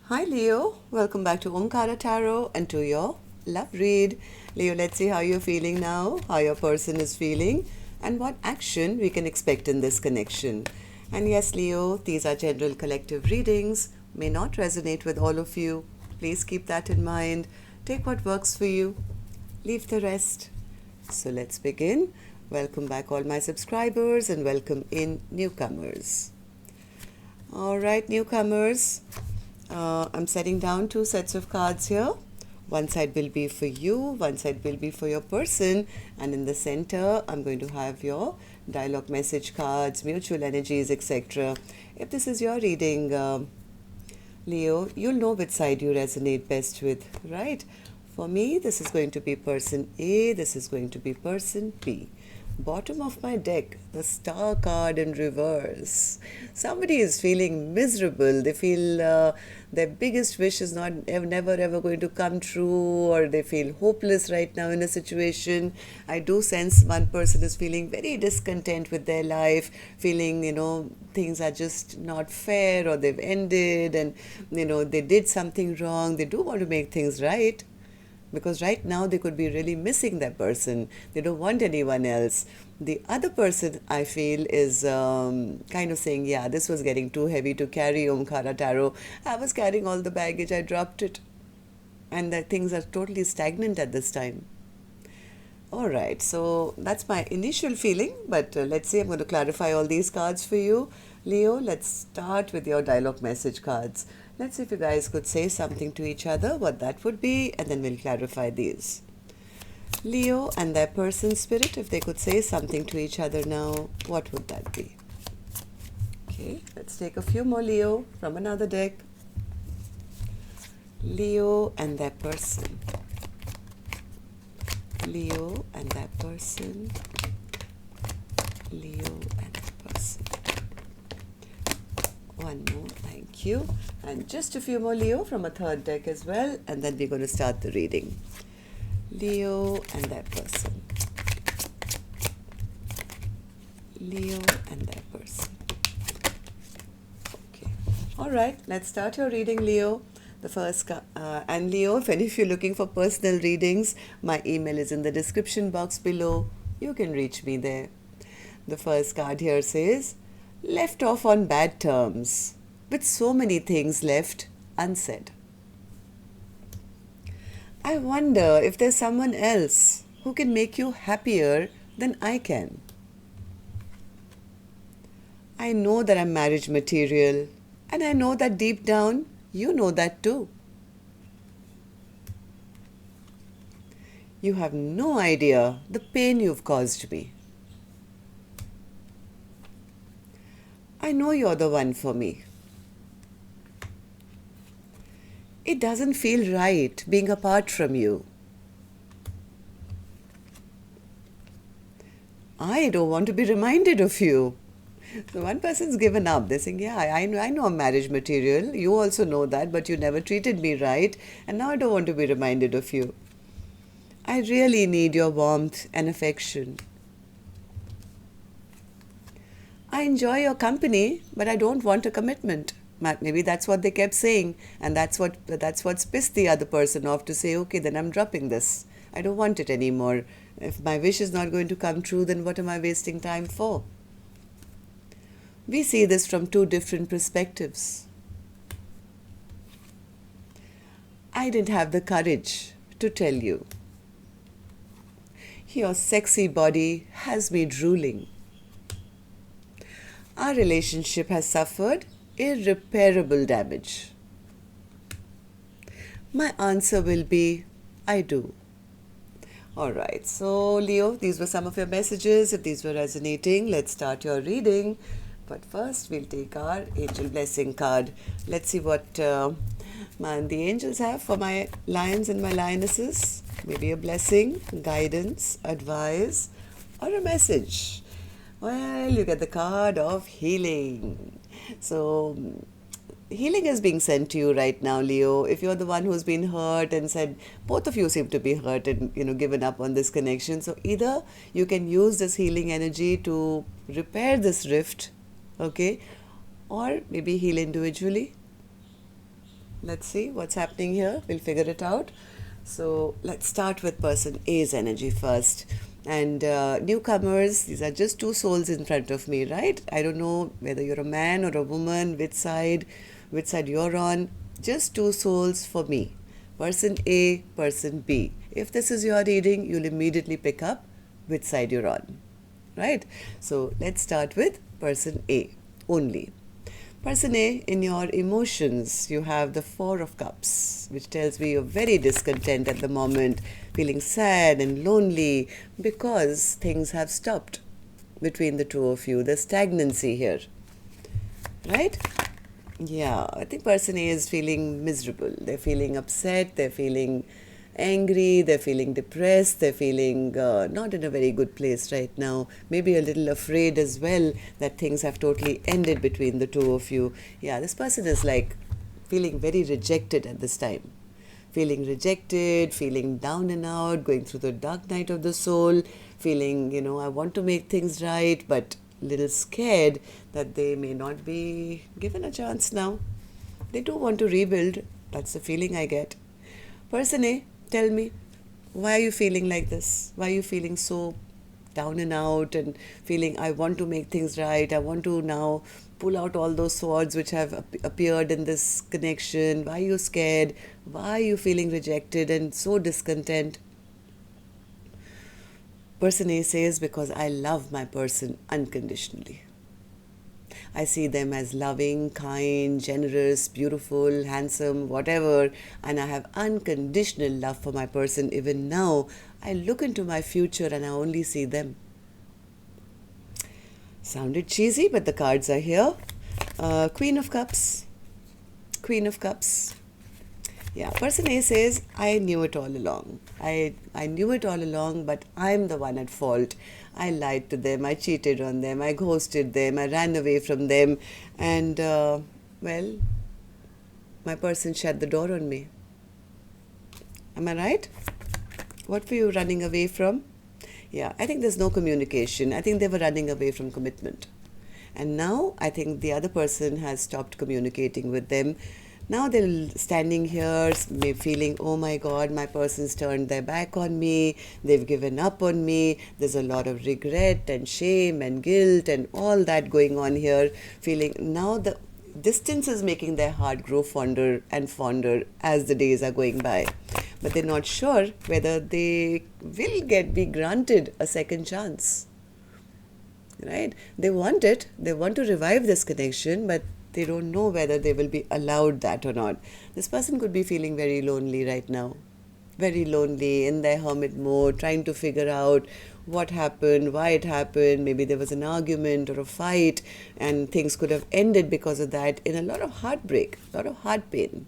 Hi Leo, welcome back to Omkaratarot and to your love read. Leo, let's see how you're feeling now, how your person is feeling, and what action we can expect in this connection. And yes, Leo, these are general collective readings, may not resonate with all of you. Please keep that in mind. Take what works for you, leave the rest. So let's begin. Welcome back, all my subscribers, and welcome in newcomers. All right, newcomers. I'm setting down two sets of cards here. One side will be for you, one side will be for your person, and in the center I'm going to have your dialogue message cards, mutual energies, etc. If this is your reading, Leo, you'll know which side you resonate best with, right? For me, this is going to be person A, this is going to be person B. Bottom of my deck, the star card in reverse. Somebody is feeling miserable. They feel their biggest wish is never ever going to come true, or they feel hopeless right now in a situation. I do sense one person is feeling very discontent with their life, feeling, things are just not fair, or they've ended, and, they did something wrong. They do want to make things right. Because right now they could be really missing that person. They don't want anyone else. The other person, I feel, is kind of saying, yeah, this was getting too heavy to carry, Omkaratarot. I was carrying all the baggage, I dropped it. And that things are totally stagnant at this time. All right, so that's my initial feeling, but let's see, I'm going to clarify all these cards for you. Leo, let's start with your dialogue message cards. Let's see if you guys could say something to each other, what that would be, and then we'll clarify these. Leo and their person spirit, if they could say something to each other now, what would that be? Okay, let's take a few more Leo from another deck. Leo and their person. Leo and that person. Leo and that person. One more, thank you. And just a few more Leo from a third deck as well, and then we're going to start the reading. Leo and that person. Leo and that person. Okay. All right, let's start your reading, Leo. The first and Leo, if you're looking for personal readings, my email is in the description box below. You can reach me there. The first card here says, left off on bad terms, with so many things left unsaid. I wonder if there's someone else who can make you happier than I can. I know that I'm marriage material, and I know that deep down, you know that too. You have no idea the pain you've caused me. I know you're the one for me. It doesn't feel right being apart from you. I don't want to be reminded of you. So one person's given up. They're saying, yeah, I know I'm marriage material. You also know that, but you never treated me right. And now I don't want to be reminded of you. I really need your warmth and affection. I enjoy your company, but I don't want a commitment. Maybe that's what they kept saying, and that's what's pissed the other person off to say, okay, then I'm dropping this. I don't want it anymore. If my wish is not going to come true, then what am I wasting time for? We see this from two different perspectives. I didn't have the courage to tell you. Your sexy body has me drooling. Our relationship has suffered irreparable damage. My answer will be, I do. All right, so Leo, these were some of your messages. If these were resonating, let's start your reading. But first, we'll take our angel blessing card. Let's see what the angels have for my lions and my lionesses. Maybe a blessing, guidance, advice, or a message. Well, you get the card of healing. So, healing is being sent to you right now, Leo. If you're the one who's been hurt and said, both of you seem to be hurt and, given up on this connection. So, either you can use this healing energy to repair this rift, okay? Or maybe heal individually. Let's see what's happening here. We'll figure it out. So let's start with person A's energy first. And newcomers, these are just two souls in front of me, right? I don't know whether you're a man or a woman, which side you're on. Just two souls for me. Person A, person B. If this is your reading, you'll immediately pick up which side you're on, right? So let's start with person A only. Person A, in your emotions, you have the Four of Cups, which tells me you're very discontent at the moment, feeling sad and lonely because things have stopped between the two of you. There's stagnancy here, right? Yeah, I think person A is feeling miserable. They're feeling upset, they're feeling angry, they're feeling depressed, they're feeling not in a very good place right now. Maybe a little afraid as well that things have totally ended between the two of you. Yeah, this person is like feeling very rejected at this time. Feeling rejected, feeling down and out, going through the dark night of the soul, feeling, I want to make things right, but little scared that they may not be given a chance now. They do want to rebuild. That's the feeling I get. Person A, tell me, why are you feeling like this? Why are you feeling so down and out and feeling I want to make things right? I want to now pull out all those swords which have appeared in this connection. Why are you scared? Why are you feeling rejected and so discontent? Person A says, because I love my person unconditionally. I see them as loving, kind, generous, beautiful, handsome, whatever, and I have unconditional love for my person. Even now, I look into my future and I only see them. Sounded cheesy, but the cards are here. Queen of Cups. Queen of Cups. Yeah, person A says, I knew it all along. I knew it all along, but I'm the one at fault. I lied to them, I cheated on them, I ghosted them, I ran away from them, and, well, my person shut the door on me. Am I right? What were you running away from? Yeah, I think there's no communication. I think they were running away from commitment. And now I think the other person has stopped communicating with them. Now they're standing here, feeling, oh my God, my person's turned their back on me, they've given up on me, there's a lot of regret and shame and guilt and all that going on here, feeling now the distance is making their heart grow fonder and fonder as the days are going by. But they're not sure whether they will be granted a second chance, right? They want it, they want to revive this connection, but they don't know whether they will be allowed that or not. This person could be feeling very lonely right now. Very lonely, in their hermit mode, trying to figure out what happened, why it happened. Maybe there was an argument or a fight and things could have ended because of that, in a lot of heartbreak, a lot of heart pain,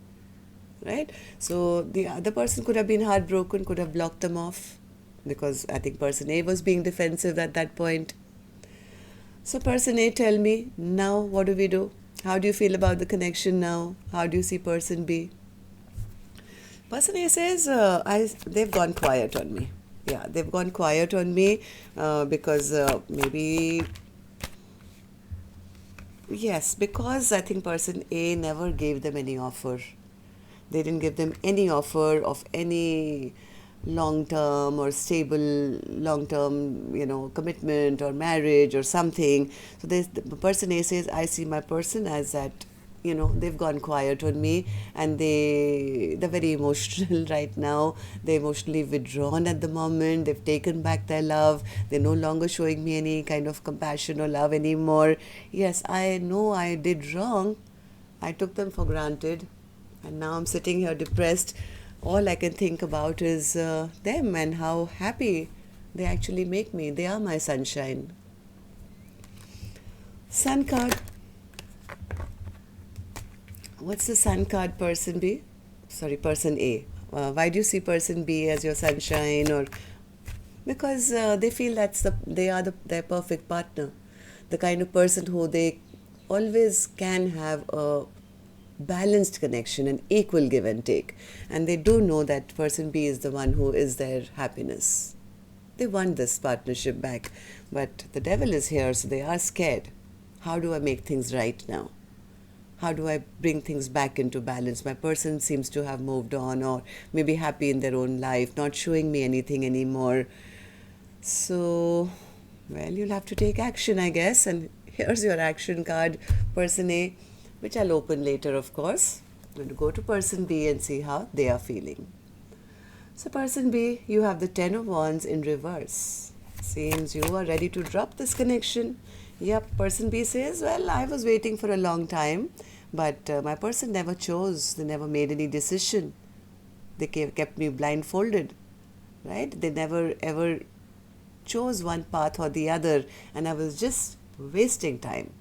right? So the other person could have been heartbroken, could have blocked them off, because I think person A was being defensive at that point. So person A, tell me, now what do we do? How do you feel about the connection now? How do you see person B? Person A says, they've gone quiet on me. Yeah, they've gone quiet on me because maybe, yes, because I think person A never gave them any offer. They didn't give them any offer of any long-term or stable long-term, commitment or marriage or something. So the person A says, I see my person as that, they've gone quiet on me and they're very emotional right now. They're emotionally withdrawn at the moment. They've taken back their love. They're no longer showing me any kind of compassion or love anymore. Yes, I know I did wrong. I took them for granted and now I'm sitting here depressed. All I can think about is them and how happy they actually make me. They are my sunshine. Sun card. What's the sun card, person B? Sorry, person A. Why do you see person B as your sunshine? Or because they feel they are their perfect partner, the kind of person who they always can have a balanced connection and equal give and take, and they do know that person B is the one who is their happiness. They want this partnership back, but the devil is here, so they are scared. How do I make things right now? How do I bring things back into balance? My person seems to have moved on, or maybe happy in their own life, not showing me anything anymore. So, well, you'll have to take action, I guess. And here's your action card, person A, which I'll open later, of course. I'm going to go to person B and see how they are feeling. So, person B, you have the Ten of Wands in reverse. Seems you are ready to drop this connection. Yep, person B says, well, I was waiting for a long time, but my person never chose. They never made any decision. They kept me blindfolded, right? They never ever chose one path or the other, and I was just wasting time.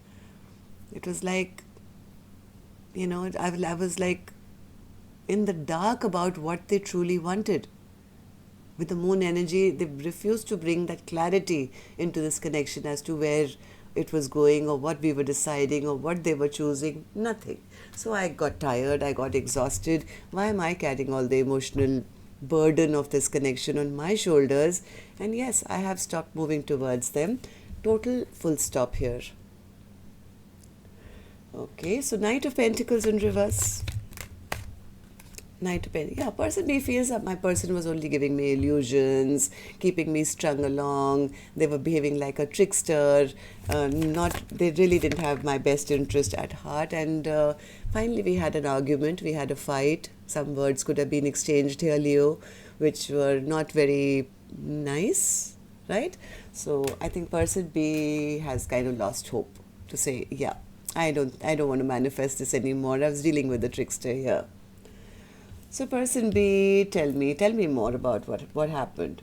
It was like, I was like in the dark about what they truly wanted. With the moon energy, they refused to bring that clarity into this connection as to where it was going or what we were deciding or what they were choosing. Nothing. So I got tired, I got exhausted. Why am I carrying all the emotional burden of this connection on my shoulders? And yes, I have stopped moving towards them. Total full stop here. Okay, so Knight of Pentacles in reverse. Knight of Pentacles. Yeah, person B feels that my person was only giving me illusions, keeping me strung along. They were behaving like a trickster. They really didn't have my best interest at heart. And finally, we had an argument. We had a fight. Some words could have been exchanged here, Leo, which were not very nice, right? So I think person B has kind of lost hope to say, yeah, I don't want to manifest this anymore. I was dealing with the trickster here. So person B, tell me more about what happened.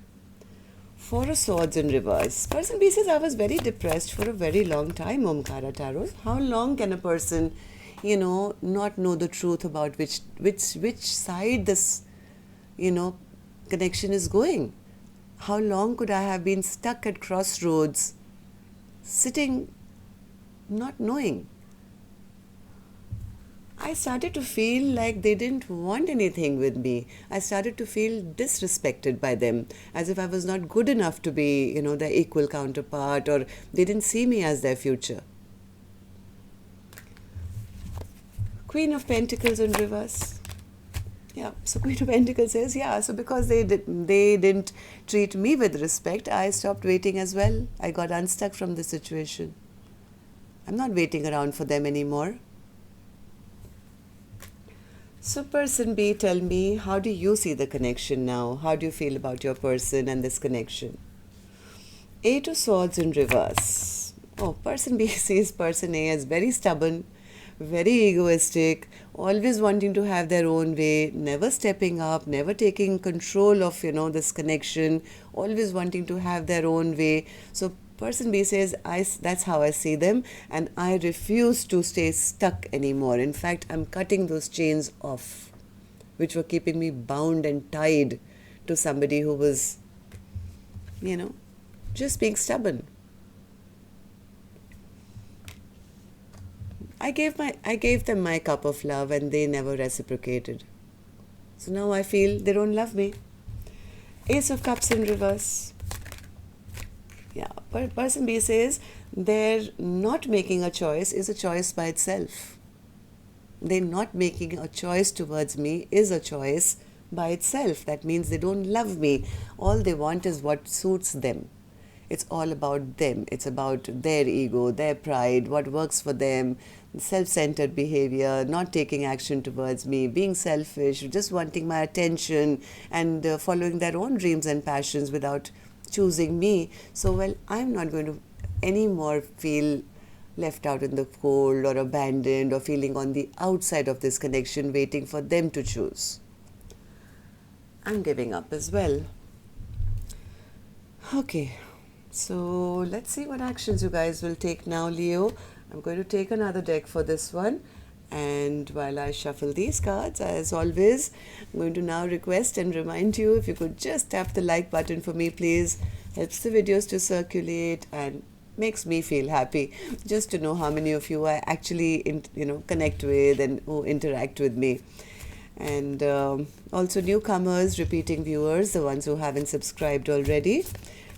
Four of Swords in reverse. Person B says, I was very depressed for a very long time, Omkaratarot. How long can a person, not know the truth about which side this, connection is going? How long could I have been stuck at crossroads, sitting, not knowing? I started to feel like they didn't want anything with me. I started to feel disrespected by them, as if I was not good enough to be, their equal counterpart, or they didn't see me as their future. Queen of Pentacles in reverse. Yeah, so Queen of Pentacles says, yeah, so because they didn't treat me with respect, I stopped waiting as well. I got unstuck from the situation. I'm not waiting around for them anymore. So person B, tell me, how do you see the connection now? How do you feel about your person and this connection? Eight of Swords in reverse. Oh, person B sees person A as very stubborn, very egoistic, always wanting to have their own way, never stepping up, never taking control of, this connection, always wanting to have their own way. So person B says, that's how I see them, and I refuse to stay stuck anymore. In fact, I'm cutting those chains off, which were keeping me bound and tied to somebody who was, just being stubborn. I gave them my cup of love, and they never reciprocated. So now I feel they don't love me. Ace of Cups in reverse. Yeah, but person B says they're not making a choice is a choice by itself. They're not making a choice towards me is a choice by itself. That means they don't love me. All they want is what suits them. It's all about them. It's about their ego, their pride, what works for them, self-centered behavior, not taking action towards me, being selfish, just wanting my attention, and following their own dreams and passions without choosing me. So, well, I'm not going to anymore feel left out in the cold or abandoned or feeling on the outside of this connection, waiting for them to choose. I'm giving up as well. Okay, so let's see what actions you guys will take now, Leo. I'm going to take another deck for this one. And while I shuffle these cards, as always, I'm going to now request and remind you, if you could just tap the like button for me, please. Helps the videos to circulate and makes me feel happy just to know how many of you I actually, connect with and who interact with me. And also newcomers, repeating viewers, the ones who haven't subscribed already.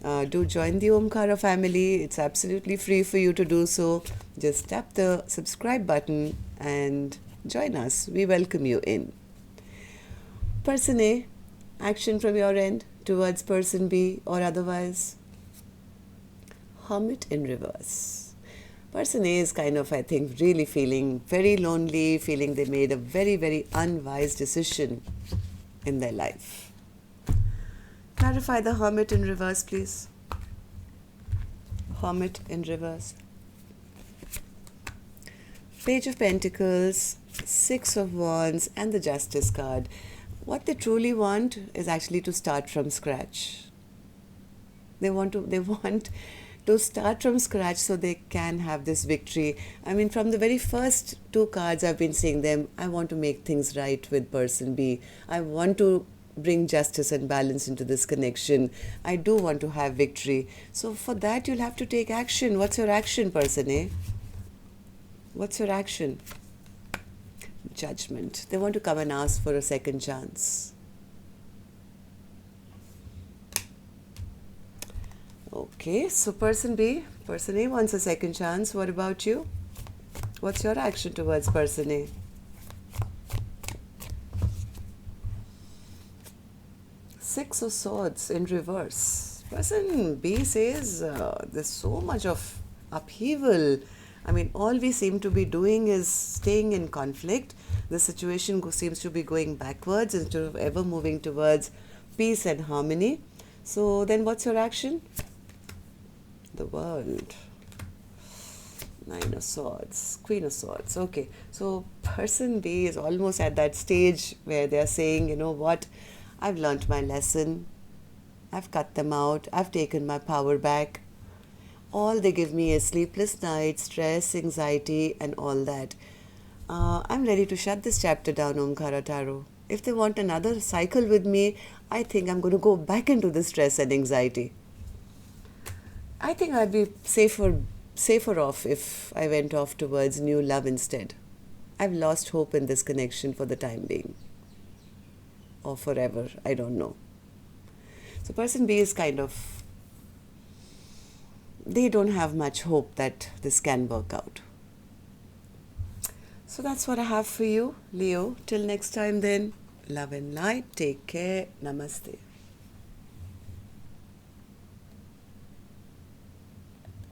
Do join the Omkara family. It's absolutely free for you to do so. Just tap the subscribe button and join us. We welcome you in. Person A, action from your end towards person B or otherwise. Hermit in reverse. Person A is kind of, I think, really feeling very lonely, feeling they made a very, very unwise decision in their life. Clarify the Hermit in reverse, please. Hermit in reverse. Page of Pentacles, Six of Wands, and the Justice card. What they truly want is actually to start from scratch. They want to start from scratch so they can have this victory. I mean, from the very first two cards I've been seeing them, I want to make things right with person B. I want to bring justice and balance into this connection. I do want to have victory. So for that, you'll have to take action. What's your action, person A? What's your action? Judgment. They want to come and ask for a second chance. Okay, so person B, person A wants a second chance. What about you? What's your action towards person A? Six of Swords in reverse. Person B says there's so much of upheaval. I mean, all we seem to be doing is staying in conflict. The situation seems to be going backwards instead of ever moving towards peace and harmony. So then what's your action? The World. Nine of Swords. Queen of Swords. Okay. So person B is almost at that stage where they're saying, you know what? I've learnt my lesson. I've cut them out. I've taken my power back. All they give me is sleepless nights, stress, anxiety, and all that. I'm ready to shut this chapter down, Omkaratarot. If they want another cycle with me, I think I'm going to go back into the stress and anxiety. I think I'd be safer off if I went off towards new love instead. I've lost hope in this connection for the time being. Or forever, I don't know. So person B is kind of, they don't have much hope that this can work out. So that's what I have for you, Leo. Till next time then, love and light. Take care. Namaste.